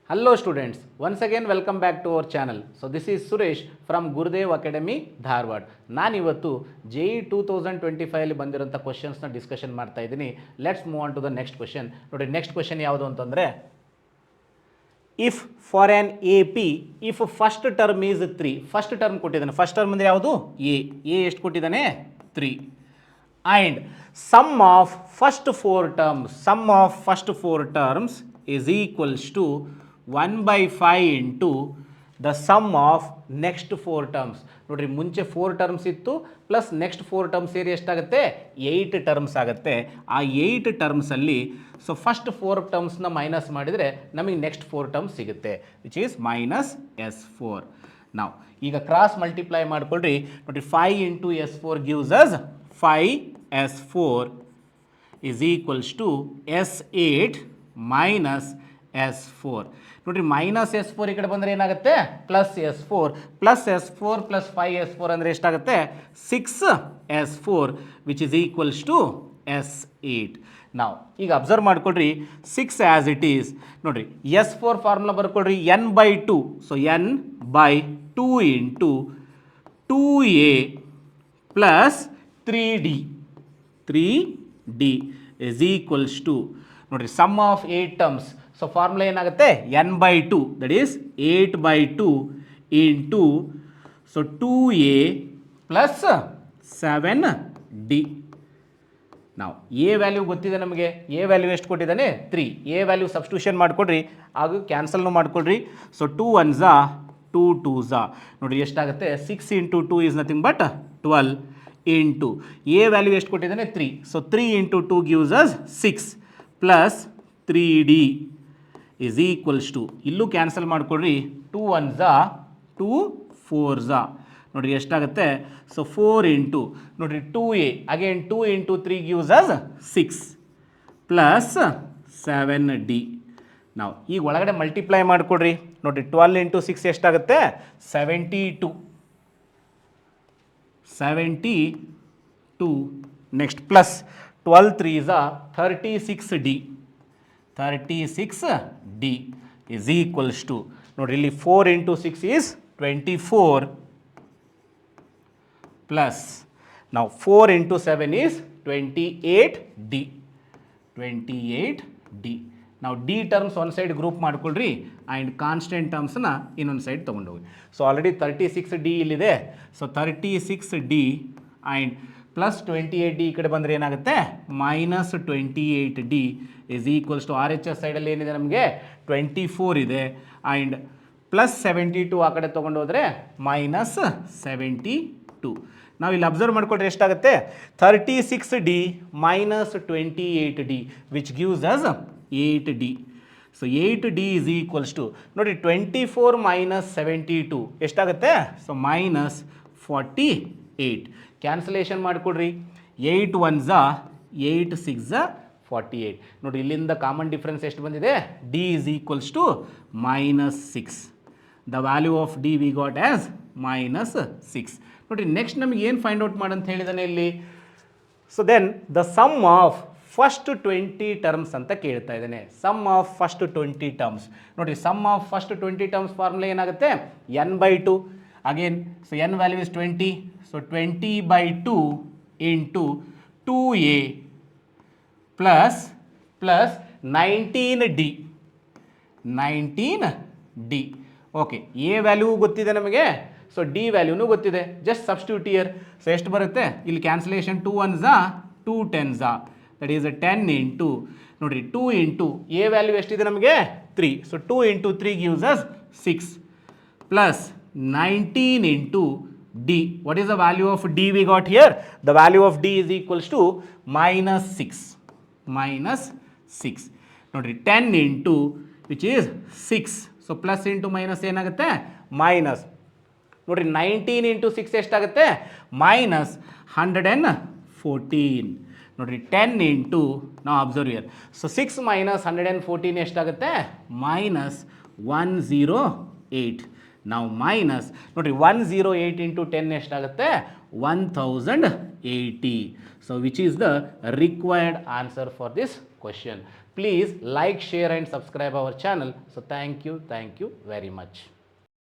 Hello students, once again welcome back to our channel. So this is Suresh from Gurudev Academy, Dharwad. ನಾನಿವತ್ತು JE 2025 ಅಲ್ಲಿ ಬಂದಿರೋಂಥ ಕ್ವಶನ್ಸ್ನ discussion ಮಾಡ್ತಾ ಇದ್ದೀನಿ. Let's move on to the next question. ನೋಡಿ next question ಯಾವುದು ಅಂತಂದರೆ, if for an A P if first term is 3, first term ಕೊಟ್ಟಿದ್ದಾನೆ. First term ಅಂದರೆ ಯಾವುದು? ಎ ಎಷ್ಟು ಕೊಟ್ಟಿದ್ದಾನೆ? 3. And sum of first 4 terms is equals to 1/5 into the sum of next 4 terms. ನೋಡ್ರಿ, ಮುಂಚೆ 4 ಟರ್ಮ್ಸ್ ಇತ್ತು, ಪ್ಲಸ್ ನೆಕ್ಸ್ಟ್ 4 ಟರ್ಮ್ಸ್ ಸೇರಿ ಎಷ್ಟಾಗುತ್ತೆ? 8 ಟರ್ಮ್ಸ್ ಆಗುತ್ತೆ. ಆ 8 ಟರ್ಮ್ಸಲ್ಲಿ ಸೊ ಫಸ್ಟ್ 4 ಟರ್ಮ್ಸ್ನ ಮೈನಸ್ ಮಾಡಿದರೆ ನಮಗೆ ನೆಕ್ಸ್ಟ್ 4 ಟರ್ಮ್ಸ್ ಸಿಗುತ್ತೆ, ವಿಚ್ ಈಸ್ -S4. ನಾವು ಈಗ ಕ್ರಾಸ್ ಮಲ್ಟಿಪ್ಲೈ ಮಾಡ್ಕೊಳ್ರಿ. ನೋಡಿರಿ, 5 into S4 gives us 5S4 is equals to S8 minus S4. ನೋಡಿರಿ, -S4 ಈ ಕಡೆ ಬಂದರೆ ಏನಾಗುತ್ತೆ? +S4 +S4 + 5S4 ಅಂದರೆ ಎಷ್ಟಾಗುತ್ತೆ? 6S4 which is equals to S8. ನಾವು ಈಗ ಅಬ್ಸರ್ವ್ ಮಾಡ್ಕೊಳ್ರಿ, 6 ಆ್ಯಸ್ ಇಟ್ ಈಸ್. ನೋಡಿರಿ, S4 ಫಾರ್ಮುಲಾ ಬರ್ಕೊಳ್ರಿ, n/2. So n/2 into 2a plus 3d is equals to, ನೋಡಿರಿ, sum of 8 terms. So formula ಏನಾಗುತ್ತೆ? n/2 that is 8/2 into so 2a plus 7d. ನಾವು A value ಗೊತ್ತಿದೆ ನಮಗೆ. A value ಎಷ್ಟು ಕೊಟ್ಟಿದ್ದಾನೆ? 3. A value substitution ಮಾಡಿಕೊಡ್ರಿ, ಹಾಗೂ ಕ್ಯಾನ್ಸಲ್ನು ಮಾಡಿಕೊಡ್ರಿ. So 2 1s 2 2s. ನೋಡಿರಿ ಎಷ್ಟಾಗುತ್ತೆ? 6 into 2 is nothing but 12 into a value ಎಷ್ಟು ಕೊಟ್ಟಿದ್ದಾನೆ? 3. So 3 into 2 gives us 6 plus 3d is equals to, ಇಲ್ಲೂ ಕ್ಯಾನ್ಸಲ್ ಮಾಡಿಕೊಡ್ರಿ, 2 1s 2 4s. ನೋಡಿರಿ ಎಷ್ಟಾಗುತ್ತೆ? ಸೊ 4 ಇಂಟು, ನೋಡಿರಿ, 2a again 2 into 3 gives us 6 plus 7d. ನಾವು ಈಗ ಒಳಗಡೆ ಮಲ್ಟಿಪ್ಲೈ ಮಾಡಿಕೊಡ್ರಿ. ನೋಡಿರಿ, 12 ಇಂಟು 6 ಎಷ್ಟಾಗುತ್ತೆ? 72. Next plus 12 3s 36d. 36d is equals to, ನೋಡಿರಿ, ಇಲ್ಲಿ 4 ಇಂಟು 6 ಈಸ್ 24 ಪ್ಲಸ್ ನಾವು 4 ಇಂಟು 7 ಈಸ್ 28d. 28d. ನಾವು ಡಿ ಟರ್ಮ್ಸ್ ಒಂದು ಸೈಡ್ ಗ್ರೂಪ್ ಮಾಡ್ಕೊಳ್ರಿ, ಆ್ಯಂಡ್ ಕಾನ್ಸ್ಟೆಂಟ್ ಟರ್ಮ್ಸ್ನ ಇನ್ನೊಂದು ಸೈಡ್ ತೊಗೊಂಡೋಗಿ. ಸೊ ಆಲ್ರೆಡಿ 36d ಇಲ್ಲಿದೆ. So 36d and plus 28d ಈ ಕಡೆ ಬಂದರೆ ಏನಾಗುತ್ತೆ? -28d is equals to, R H S ಸೈಡಲ್ಲಿ ಏನಿದೆ ನಮಗೆ? 24 ಇದೆ, ಆ್ಯಂಡ್ ಪ್ಲಸ್ 72 ಆ ಕಡೆ ತೊಗೊಂಡು ಹೋದರೆ -72. ನಾವು ಇಲ್ಲಿ ಅಬ್ಸರ್ವ್ ಮಾಡಿಕೊಂಡ್ರೆ ಎಷ್ಟಾಗುತ್ತೆ? 36d minus 28d which gives us 8d. So 8d is equals to, ನೋಡಿ, 24 ಮೈನಸ್ 72 ಎಷ್ಟಾಗುತ್ತೆ? ಸೊ -48. ಕ್ಯಾನ್ಸಲೇಷನ್ ಮಾಡಿಕೊಡ್ರಿ. 8 1s 8 6s 48. ನೋಡಿ, ಇಲ್ಲಿಂದ ಕಾಮನ್ ಡಿಫ್ರೆನ್ಸ್ ಎಷ್ಟು ಬಂದಿದೆ? d is equals to -6. The value of d we got as -6. ನೋಡಿರಿ, ನೆಕ್ಸ್ಟ್ ನಮಗೆ ಏನು ಫೈಂಡ್ ಔಟ್ ಮಾಡಂತ ಹೇಳಿದಾನೆ ಇಲ್ಲಿ? So then the sum of first 20 terms ಅಂತ ಕೇಳ್ತಾ ಇದ್ದಾನೆ. Sum of first 20 terms. ನೋಡಿರಿ, sum of first 20 terms formula ಏನಾಗುತ್ತೆ? n/2. Again so n value is 20. So 20/2 into 2a plus 19d. 19d. Okay, a value ಗೊತ್ತಿದೆ ನಮಗೆ. So D ವ್ಯಾಲ್ಯೂನು ಗೊತ್ತಿದೆ. Just substitute year. So ಎಷ್ಟು ಬರುತ್ತೆ? ಇಲ್ಲಿ cancellation 2 1s 2 10s. That is 10 into, ನೋಡಿರಿ, 2 into a value ಎಷ್ಟಿದೆ ನಮಗೆ? 3. So 2 into 3 gives us 6 plus 19 into d. What is the value of d we got here? The value of d is equals to -6. -6. ನೋಡಿರಿ, 10 into which is 6. So plus into minus ಏನಾಗುತ್ತೆ? Minus. ನೋಡಿರಿ, 19 into 6 ಎಷ್ಟಾಗುತ್ತೆ? -114. ನೋಡಿರಿ, 10 into, ನಾವು observe year. So 6 minus 114 ಎಷ್ಟಾಗುತ್ತೆ? -108. ನಾವು minus, ನೋಡಿರಿ, 108 into 10 ಎಷ್ಟಾಗುತ್ತೆ? 1080. So which is the required answer for this question. Please like, share and subscribe our channel. So thank you very much.